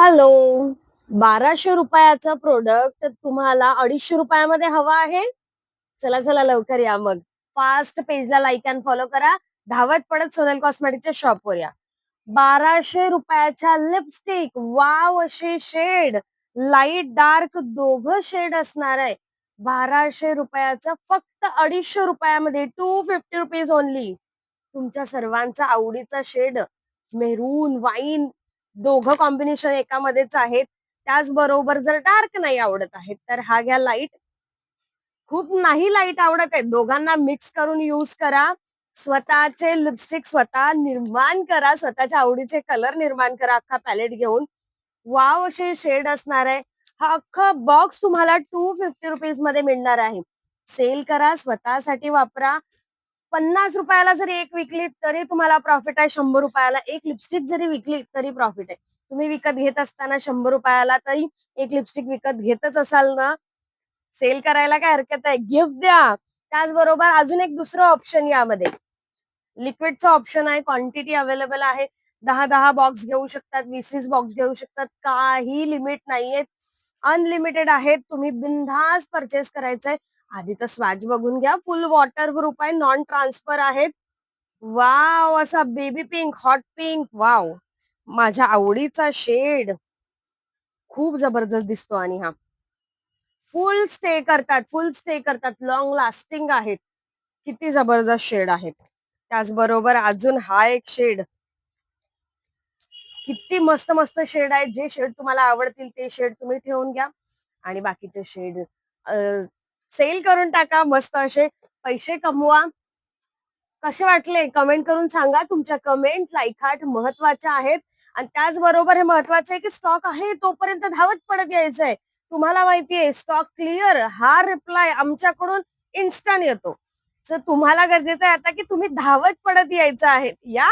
Hello. 1200 रुपयाचं product तुम्हाला 250 रुपयामध्ये हवं आहे? चला, चला लवकर या मग. फास्ट पेजला लाईक अँड फॉलो करा. धावत पडत सोनल कॉस्मेटिकच्या शॉपवर या. 1200 रुपयाच्या लिपस्टिक, वॉव असे शेड, लाईट डार्क दोघं शेड असणार आहे. 1200 रुपयाचं फक्त 250 रुपयामध्ये, ₹250 ओन्ली. तुमच्या सर्वांचा आवडीचा शेड मेरून, वाईन दोघं कॉम्बिनेशन एकामध्येच आहेत. त्याचबरोबर जर डार्क नाही आवडत आहेत, तर हा घ्या लाईट. खूप नाही लाईट आवडत आहे, दोघांना मिक्स करून यूज करा. स्वतःचे लिपस्टिक स्वतः निर्माण करा, स्वतःच्या आवडीचे कलर निर्माण करा अख्खा पॅलेट घेऊन. वाव असे शेड असणार आहे. हा अख्खा बॉक्स तुम्हाला ₹250 मध्ये मिळणार आहे. सेल करा, स्वतःसाठी वापरा. 50 रुपयाला जरी एक विकली तरी तुम्हाला प्रॉफिट आहे. 100 रुपयाला एक लिपस्टिक जरी विकली तरी प्रॉफिट आहे. तुम्ही विकत घेत असताना 100 रुपयाला तरी एक लिपस्टिक विकत घेतच असाल ना, सेल करायला काय हरकत आहे, गिफ्ट द्या. त्याचबरोबर अजून एक दुसरं ऑप्शन यामध्ये लिक्विडचं ऑप्शन आहे. क्वांटिटी अवेलेबल आहे. 10-10 बॉक्स घेऊ शकतात, 20-20 बॉक्स घेऊ शकतात. काही लिमिट नाहीये, अनलिमिटेड आहेत. तुम्ही बिनधास्त परचेस करायचंय. आधी तर स्वॅच बघून घ्या. फुल वॉटर प्रूफ आहे, नॉन ट्रान्सफर आहेत. वाव असा baby pink, hot pink, wow माझ्या आवडीचा शेड. खूप जबरदस्त दिसतो आणि हा फुल स्टे करतात, लॉंग लास्टिंग आहेत. किती जबरदस्त शेड आहेत. त्याचबरोबर अजून हा एक शेड, किती मस्त मस्त शेड आहेत. जे शेड तुम्हाला आवडतील ते शेड तुम्ही ठेवून घ्या आणि बाकीचे शेड सेल करून टाका. मस्त असे पैसे कमवा. कसे वाटले कमेंट करून सांगा. तुमच्या कमेंट, लाईक, हार्ट महत्वाच्या आहेत. आणि त्याचबरोबर हे महत्वाचं आहे की स्टॉक आहे तोपर्यंत धावत पडत यायचंय. तुम्हाला माहितीये स्टॉक क्लिअर हा रिप्लाय आमच्याकडून इन्स्टंट येतो. सो तुम्हाला गरजेचं आहे आता की तुम्ही धावत पडत यायचं आहे. या